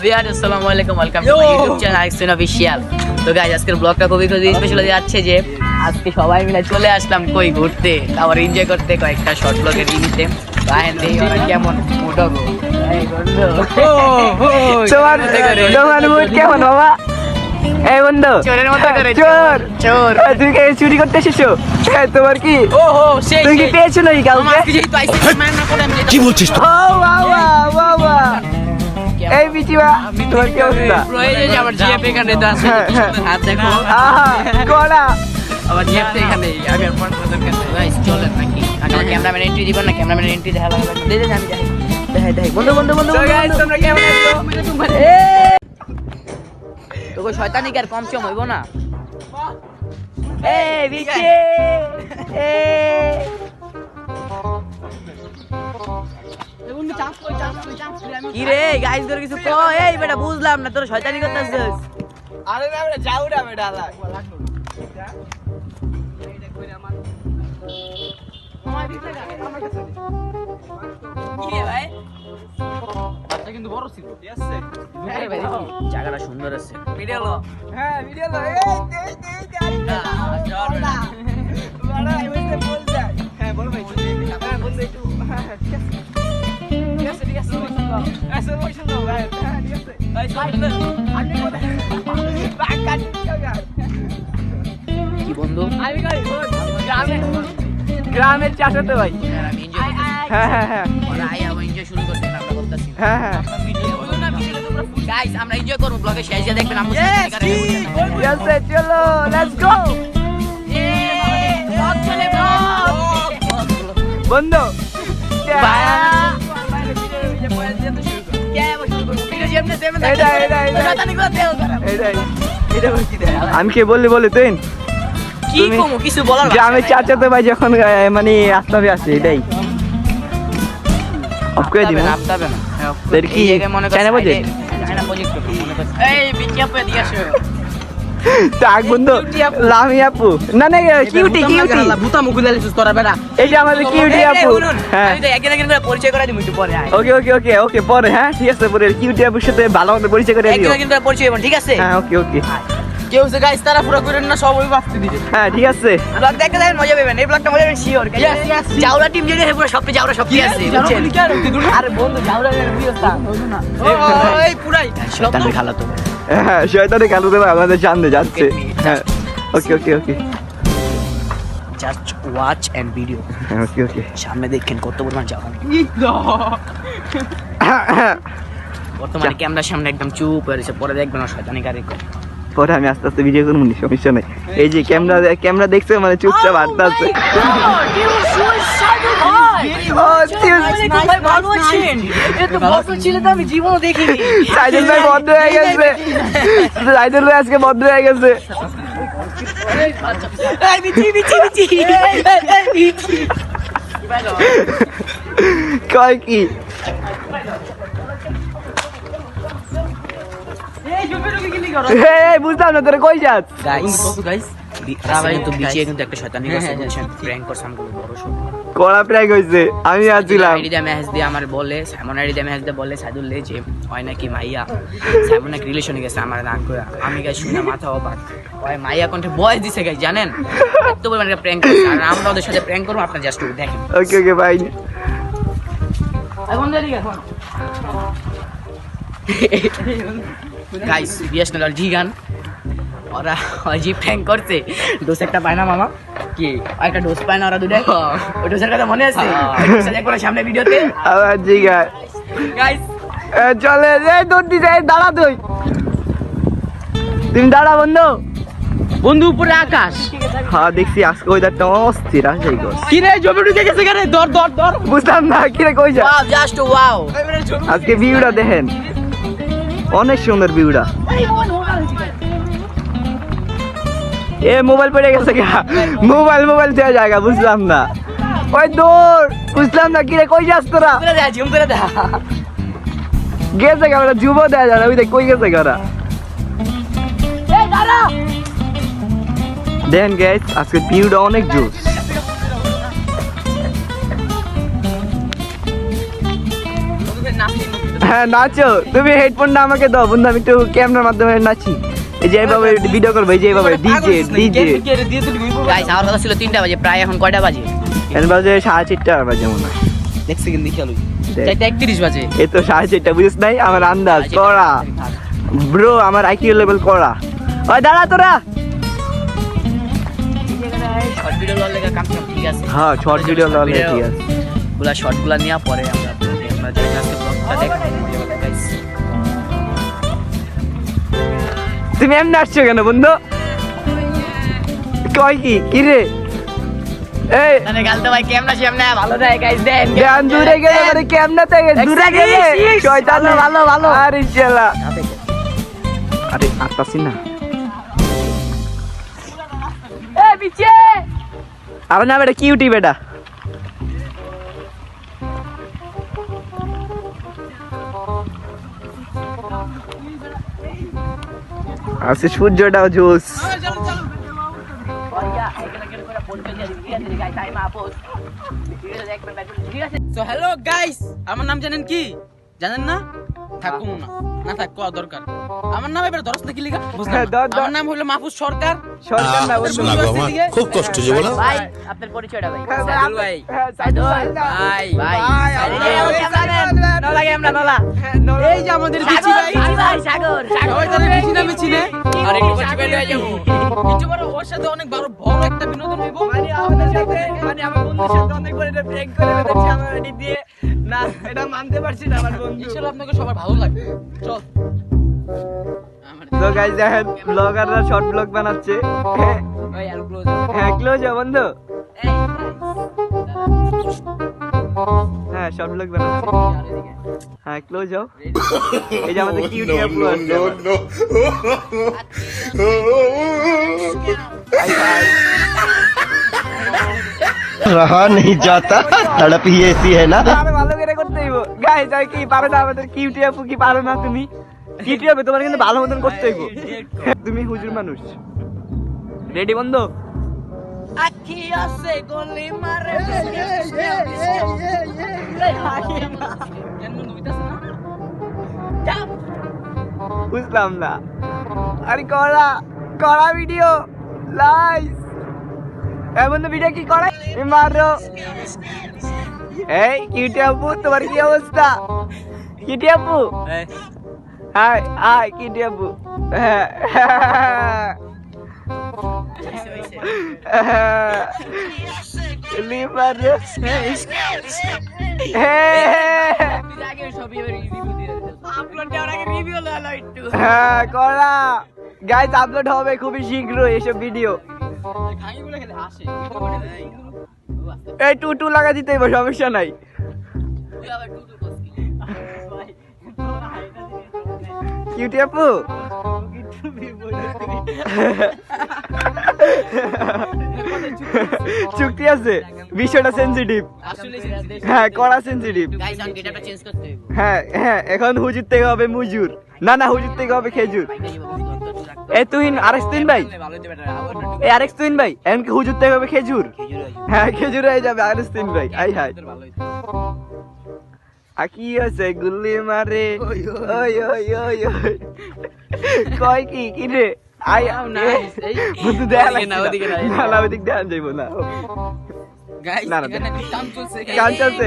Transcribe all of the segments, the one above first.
আসসালামু আলাইকুম, welcome to my YouTube channel IXN official. তো গাইস আজকের ব্লগটা খুবই স্পেশাল যাচ্ছে যে আজকে সবাই মিলে চলে আসলাম কই ঘুরতে, আবার এনজয় করতে, কয়েকটা শর্ট ব্লগের নিতে। বাইরে দেই ওরা কেমন মুডগো এই বন্ধু তোমার মুড কেমন বাবা? এই বন্ধু চোরের মতো করে চোর চোর তুই কি চুরি করতে এসেছো? তোমার কি ওহো সেই তুই কি পেয়েছো নাকি কাউকে? আমাকে যেই তো আইসক্রিম না করে আমি কি বলছিস তুই? ও বাবা বাবা এই বিচিবা তোমার কি অবস্থা? প্রয়োজন যে আমার জিএফ এখানে তো আছে, হাত দেখো আহা কোলা আবার জিএফ এখানে আমি আর ফোন করতে গাইস চলেন নাকি আগে ক্যামেরাম্যান এন্ট্রি দিবেন না? ক্যামেরাম্যান এন্ট্রি দেখা লাগবে, দে দে আমি যাই দেখাই বন্ধু বন্ধু বন্ধু গাইস তোমরা কেমন আছো? তোকে শয়তানি কি আর কম চম হইব না? এই বিচি কি রে গাইস ধরে কিছু কো? এই বেটা বুঝলাম না, তোর শয়তানি করতেছিস। আরে না আমরা যাও না বেটা কিন্তু বড় ছিল ঠিক আছে। জায়গাটা সুন্দর আছে। ভিডিও হ্যাঁ ভিডিও লো এই বড় আই বলতে বল যায়। হ্যাঁ বড় ভাই হ্যাঁ বন্ধু একটু হ্যাঁ ঠিক আছে ঠিক আছে আসলে বসে দাও ভাই। হ্যাঁ ঠিক আছে ভাই চল আগে কোথায় ব্যাক কাট কি বন্ধু? আমি গাড়ি গ্রামের চাচা তো ভাই। আমি এনজয় করতেছি। হ্যাঁ হ্যাঁ হ্যাঁ ওরা আই আবার এনজয় শুরু করতে না, আমরা করতেছি। হ্যাঁ হ্যাঁ গাইস আমরা এনজয় করব, ব্লগে শেষে দেখবেন আমরা ঠিক আছে চলো লেটস গো বন্ধু আমি কে বললি বলে তুই কি কমু কিছু বলার গ্রামের চাচা তো ভাই যখন মানে আস্তাবে আসে এটাই অফ করে দিবেন আপনাবে না তোর কি মনে চায়না বাজেট চায়না প্রজেক্ট মনে কর এই বিজ্ঞাপন দিয়ে আসো তাক বন্ধু লামি আপু না না কিউটি ভূতা মুকুল আলিস তোরা বেটা। এই যে আমাদের কিউটি আপু হ্যাঁ আমি তো একদিন একদিন করে পরিচয় করে দিই একটু পরে আয়। ওকে ওকে ওকে ওকে পরে হ্যাঁ ঠিক আছে পরে কিউটি আপুর সাথে ভালো মতো পরিচয় করে একদিন দিও একদিন করে পরিচয় হইবো, ঠিক আছে? হ্যাঁ ওকে ওকে কেউ সে গাইস তারা পুরো করেন না, সব ওই বাফতে দিবে। হ্যাঁ ঠিক আছে ব্লগ দেখতে যাবেন, মজা পাবেন। এই ব্লগটা মজা পাবেন শিওর। জাউলা টিম যদি পুরো সবটি জাউলা সবটি আছে বুঝছেন? আরে বন্ধু জাউলা এর বিয়স্তা হলো না এই পুরাই শয়তানের খালা তো। হ্যাঁ শয়তানে কালো দেবে আমাদের সামনে যাচ্ছে হ্যাঁ okay okay okay just watch and video. হ্যাঁ ওকে ওকে সামনে দেখেন কত পরিমাণ জাউলা। বর্তমানে ক্যামেরার সামনে একদম চুপ হয়ে রয়েছে, পরে দেখবেন না শয়তানি কারে করে। পরে আমি আস্তে আস্তে ভিডিও করবো সমস্যা নেই। এই যে ক্যামেরা দেখছে মানে চুপচাপ আটটা আছে। আমি জীবনও দেখিনি। সাইদুল ভাই বন্ধ হয়ে গেছে, সাইদুল ভাই আজকে বন্ধ হয়ে গেছে। কয় কি বুঝলাম না তোরা কই যাস? কড়া প্র্যাঙ্ক হয়েছে আমি আসছিলাম। আমার বলে সাইমন আইডিতে মেসেজ দিয়ে বলে সাইদুল লে যে হয় নাকি মাইয়া সাইমন এক রিলেশনে গেছে আমার দান করে। আমি গাই শুনে মাথা অবাক, ওই মাইয়া কণ্ঠে বয়স দিছে গাই জানেন এত পরিমাণ একটা প্র্যাঙ্ক করছে। আর আমরা ওদের সাথে প্র্যাঙ্ক করবো, আপনার জাস্ট দেখেন। ওকে ওকে বাই। গাইস বিএসএনএল আর জি গান ওরা জি প্র্যাঙ্ক করছে। ডোজ একটা পায় না মামা, কি একটা ডোজ পায় না ওরা দুটাই? ওই ডোজের কথা মনে আছে? দেখো সামনে ভিডিওতে আবার জি গাইস চলে রে দৌড় দিছে দাঁড়া তুই, তুমি দাঁড়া বন্ধু। বন্ধু উপরে আকাশ। হ্যাঁ দেখছি আজকে ওয়েদারটা অস্থির আসে গো। কি রে জমি ঢুকে গেছে কেন? দর দর দর বুঝলাম না কি রে কই যা। Wow just wow. আজকে ভিউটা দেখেন অনেক সুন্দর ভিউটা। এ মোবাইল পড়ে গেছে গা, মোবাইল দেওয়া জায়গা বুঝলাম না। ওই দৌড় বুঝলাম না কি রে কই যাস তোরা? জুম করে দেখা গেছে গা ওরা জুমও দেওয়া যায় না, ওই দেখ কই গেছে গা ওরা। দেখেন গাইস আজকে ভিউটা অনেক জোস। হ্যাঁ নাচো, তুমি হেডফোনটা আমাকে দাও বন্ধু, আমি একটু ক্যামেরার মাধ্যমে নাচি। এই যে এইভাবে ভিডিও করবো, এই যে এইভাবে ডিজে ডিজে। গাইস আমার কথা ছিল 3টা বাজে, প্রায় এখন কয়টা বাজে? এখন বাজে 4:30 বাজে মনে হয়। এক সেকেন্ড দেখি আলু 4:31 বাজে। এই তো 4:30, বুঝিস নাই আমার আন্দাজ করা ব্রো, আমার আইকিউ লেভেল করা। ওই দাঁড়া তোরা। শর্ট ভিডিও লওয়ার লেগে কাম সব ঠিক আছে। হ্যাঁ শর্ট ভিডিও ললে ঠিক আছে। গুলা শর্টগুলা নিয়ে পরে আমরা জানি আজকে ব্লগটা দেখব গাইস। তুমি এমনি আসছো কেন বন্ধু? কই কি রে? এই মানে গাল তো ভাই ক্যামেরা সামনে ভালো দেয় গাইস, দেন জ্ঞান দূরে গেলে মানে ক্যামেরা থেকে দূরে গেলে শয়তান। ভালো ভালো। আরে শালা, আরে আতাসি না। এ পিছে আরে না বেটা, কিউটি বেটা। আজকে সূর্যটাও জোস। সো হ্যালো গাইস, আমার নাম জানেন কি? জানেন না? থাকুন না, না থাক কোয়া দরকার। আমার নাম এবার দরস লিখি লিখা বুঝলেন? আমার নাম হলো মাহফুজ সরকার। সরকার না বন্ধু। খুব কষ্ট যে বলো। ভাই আপনার পরিচয়টা ভাই। সাইদুল ভাই। সাইদুল ভাই ভাই লাগে আমরা নলা। এই যে আমাদের বিচি ভাই। ভাই সাগর সবাই তারে বিচি নামে চিনে। আর একটু পরিচয় লয়ে যাবো। কিছু বড় ওর সাথে অনেক বড় একটা বিনোদন হইব। মানে আমাদের সাথে, মানে আমার বন্ধুর সাথে অনেক করে এটা প্র্যাঙ্ক করে বেঁধেছে আমার এডিট দিয়ে। না এটা মানতে পারছি না আমার বন্ধু। ইনশাআল্লাহ আপনাকে সবার ভালো লাগবে। চল। তো গাইস দেখেন ব্লগাররা শর্ট ব্লগ বানাচ্ছে। ভাই আর ক্লোজ। হ্যাঁ ক্লোজ হও বন্ধু। হ্যাঁ শর্ট ব্লগ বানাচ্ছে। হ্যাঁ ক্লোজ হও। এই যে আমাদের কিউটি আপু আছে। रहा नहीं जाता, तड़प ही ऐसी है ना। আরে ভালো করে করতে হইব গাইস। আর কি পারো না আমাদের কিউটি আপু? কি পারো না তুমি? কিউটি আপু তোমার কিন্তু ভালো মতন করতে হইব। তুমি হুজুর মানুষ। রেডি বন্ধু? আখি আছে গলি মারে বুঝলাম না। আরে কড়া ভিডিও লাইস। এমন ভিডিও কি করে মারো। এই কিউটি আপু তোমার কি অবস্থা? কিউটি আপু হাই হাই কিউটি আপু। লিভারে হ্যাঁ কড়া গাইস আপলোড হবে খুবই শীঘ্রই এসব ভিডিও। এই টু লাগা দিতে হইব, সমস্যা নাই। কিউটি আপু চুক্তি আছে, বিষয়টা সেনসিটিভ। হ্যাঁ কড়া সেনসিটিভ। গাইস অন গেটআপটা চেঞ্জ করতে হইব। হ্যাঁ এখন হুজুর থেকে হবে মুজুর। না হুজুর থেকে হবে খেজুর। এই তুহিন আরেক তুহিন ভাই, এই আরেক তুহিন ভাই এমনকি হুজুর থেকে হবে খেজুর। হ্যাঁ খেজুর হয়ে যাবে আরেক তুহিন ভাই। আই হাই আকি আছে গুল্লি মারে। ওই ওই ওই ওই কয় কি রে? আই বন্ধু দেখা লাগে না, ওদিকে না ওদিক দেখান যাইব না। গাইস না, না, এখানে একটা কাম চলছে। গান চলছে।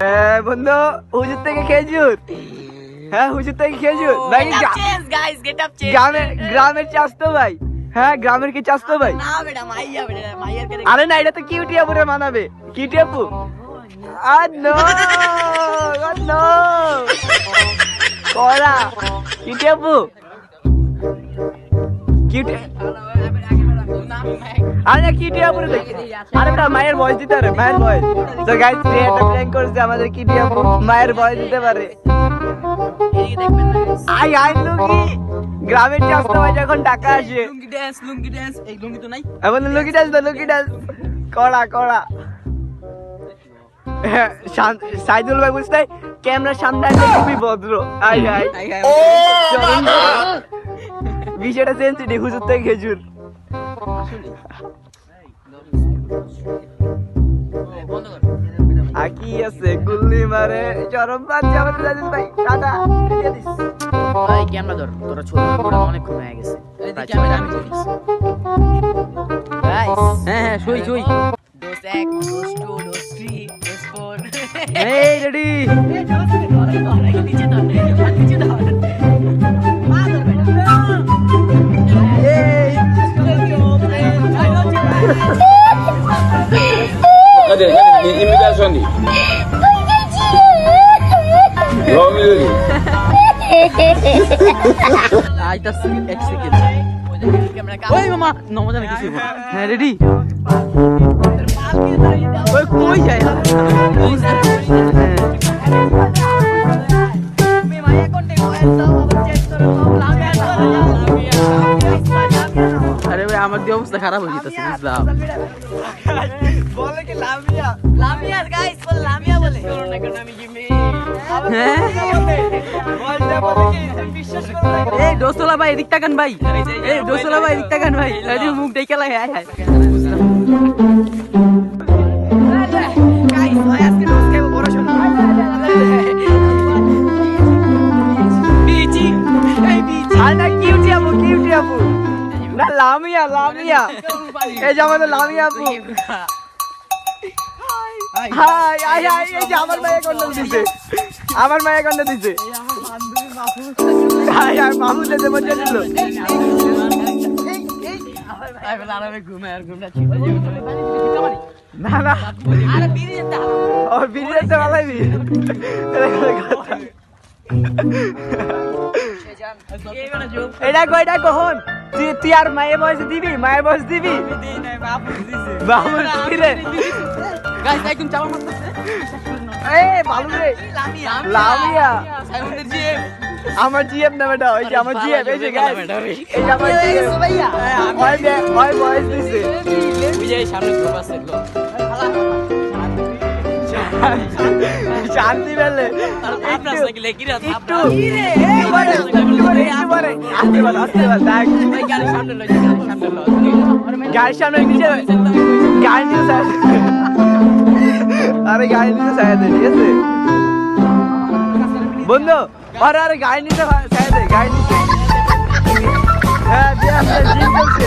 হ্যাঁ বন্ধু হুজুর থেকে খেজুর। হ্যাঁ হুজুর থেকে খেজুর নাকি গাইস গেটআপ চেঞ্জ। গ্রামের চাস্তো ভাই। হ্যাঁ গ্রামের কি চাস্তো ভাই? না বেটা মাইয়া বেটা মাইয়ার কে আরে না এটা তো কিউটি আপুরে মানাবে। কিউটি আপু নো নো করা কিউটি আপু কিউটি। আরে কিউটি আপুরে দেখি। আরে বেটা মায়ের ভয়েস দিতে পারে, মায়ের ভয়েস। তো গাইস এটা প্র্যাঙ্ক করছে আমাদের কিউটি আপু, মায়ের ভয়েস দিতে পারে। এদিকে দেখবেন না গাইস। আই লুঙ্গি গ্রামের চাস্তো ভাই যখন টাকা আসে। লুঙ্গি ড্যান্স এই লুঙ্গি তো নাই। এমন লুঙ্গি ডান্স কড়া সাইদুল ভাই বুঝতে ক্যামেরার সামনে আসলে খুবই ভদ্র। আই হাই বিষয়টা সেন্সিটিভ। হুজুর থেকে খেজুর। বন্ধ কর। আকি আছে গুল্লি মারে চরম বাজে আমাদের জানেন ভাই টাটা দিয়ে দিস ভাই ক্যামেরা ধর তোরা ছোট বড় অনেক কমে হয়ে গেছে এইদিকে ক্যামেরা আমি ধরি গাইস হ্যাঁ শুই শুই ডোজ 1 ডোজ 2 ডোজ 3 ডোজ 4 এই রেডি নিচে ধর নিচে ধর Cadê? Imitação de. Romilio. আইতাছি এক সেকেন্ড ওই মামা নমজা নাকি হ্যাঁ রেডি ওই কই যায় আরে ভাই আমার দিয়ে অবস্থা খারাপ হয়ে যেতেছে বুঝলাম বলে কি লামিয়া লামিয়া গাইস বল লামিয়া বলে করোনা কোন আমি কি মে হ্যাঁ বলতে বলে কি বিশ্বাস করো না এই দোস্তলা ভাই এদিক তাকান ভাই এই দোস্তলা ভাই এদিক তাকান ভাই এই মুখ দেখে লাই হায় হায় গাইস ভাই আজকে ডোজ খাবো বড় শোনা বিচি এই বিচি আরে কিউটি আপু না লামিয়া এই যে আমাদের লামিয়া আপু হাই আই আই এই যে আমার মায়ের কন্ডল দিছে হাই আর মাহমুদ যে মজা দিল আই বলে আরামে ঘুমায় আর ঘুমটা না না আরে বিড়ি যেতে ওর ভিডিওতে বালাইবি এটা কখন তুই আর মায়ের বয়স দিবি বাবু রে গাইস একদম চাপা মারতেছে এ বালু রে লামিয়া সাইমনের জিএম আমার জিএফ না বেটা ওই যে আমার জিএফ এই যে গাইস এই যে আমার জিএফ ভাইয়া ওই বয়স দিছে বুঝাই সামনে গ্রুপ আছে গো শান্তি বেলে আপনার সাইকেল কি রে একটু আস্তে বল দেখ ভাই গাড়ি সামনে লই গাড়ির সামনে নিচে গাড়ি নিয়ে আরে গাড়ি নিয়ে সায়া দে ঠিক আছে বন্ধু আরে গাড়ি নিতে সায়া দে গাড়ি নিতে হ্যাঁ যে আমরা জিম করছে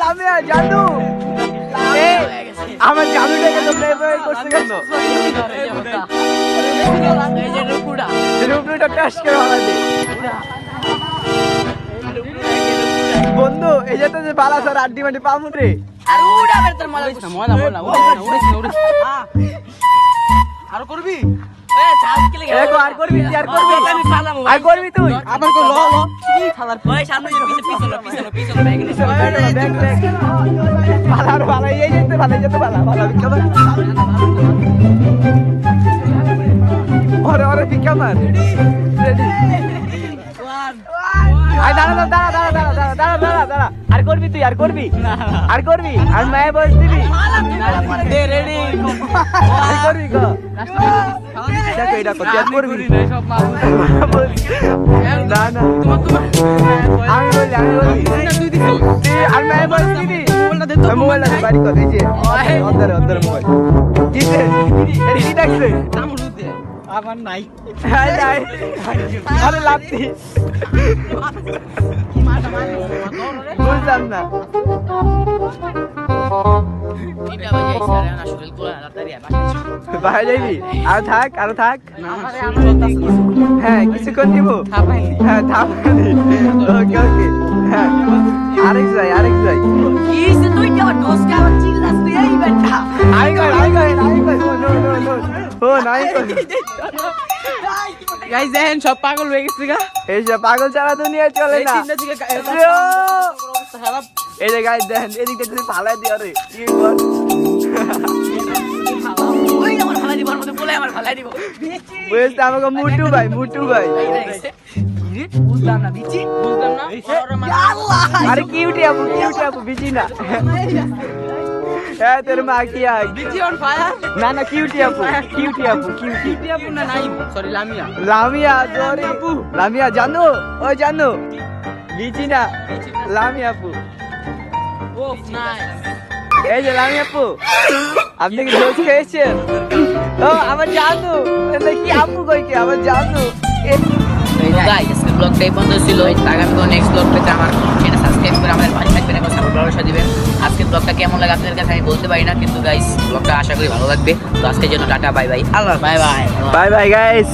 লামিয়া জাদু আমার জাদুটাকে তো প্লে করছে কেন এই যে রুকুড়া রূপটা ক্রাশ করে বানাতে বন্ধু এই যে তো যে বালা স্যার আড্ডি মাটি পামুটে আর উড়া বের তোর মজা করছিস মজা বলা উড়ে আর করবি এ চাল কি লাগে দেখো আর করবি তুই আমি সালাম আর করবি তুই আবার কো ল কি খালার ওই সামনে যে পিছনে ব্যাগ নিছে দেখ ভালো এই যেতে ভালো ওরে বিকামার রেডি আই দাঁড়া আর করবি তুই আর করবি আর মায়ে বস দিবি দে রেডি আর করবি গো দেখো এটা করবি আর করবি সব মা না তোমার আমি বলি তুই দিছো তুই আর মায়ে বস দিবি মোবাইলটা দে তো মোবাইলটা বাড়ি কর এই যে অন্দর মোবাইল কিসে এটা কি দেখছে আমরু দে আমার নাই হাই নাই আরে লাপতি বুঝলাম না এটা বাজে স্যার না শরীর কোলা তাড়াতাড়ি বাসা বাইরে যাবি আর থাক না আমি বলতাছি হ্যাঁ কিছুক্ষণ দিব হ্যাঁ থামানি ওকে হ্যাঁ আরেক যাই কি সে তুই কি আমার দোস্ত কে আমার চিল্লাস তুই এই বেটা আই গো নো নাই গাইস দেখেন সব পাগল হয়ে গেছে গা এই যে পাগল ছাড়া দুনিয়া চলে এই না চিন্তা থেকে অবস্থা খারাপ এই যে গাইস দেখেন এদিকে তুমি ফালাই দিও রে কি বল ওই আমার ফালাই দিব মধ্যে বলে আমার ফালাই দিব বুঝতে আমাকে মুটু ভাই বুঝলাম না বিচি বুঝলাম না আরে কিউটি আপু বিজি না হ্যাঁ তোর মা কি আগ বিজি অন ফায়ার না না কিউটি আপু কিউটি আপু না নাই সরি লামিয়া লামিয়া জরি আপু লামিয়া জানো ও জানো লিচি না লামিয়া আপু ও নাইস এই যে লামিয়া আপু আপনি কি জোস খেয়েছেন ও আমার জানো এটা কি আপু কই কি আমার জানো গাইস আজকের ব্লগটা এই পর্যন্ত ছিল আগামী কোনো নেক্সট ব্লগ পেতে আমার চ্যানেল সাবস্ক্রাইব করে আমাদের পাশে থাকবেন এবং সাপোর্ট ভালোবাসা দিবেন আজকের ব্লগটা কেমন লাগে আপনাদের কাছে আমি বলতে পারি না কিন্তু গাইস ব্লগটা আশা করি ভালো লাগবে তো আজকের জন্য tata bye bye Allah bye bye bye bye guys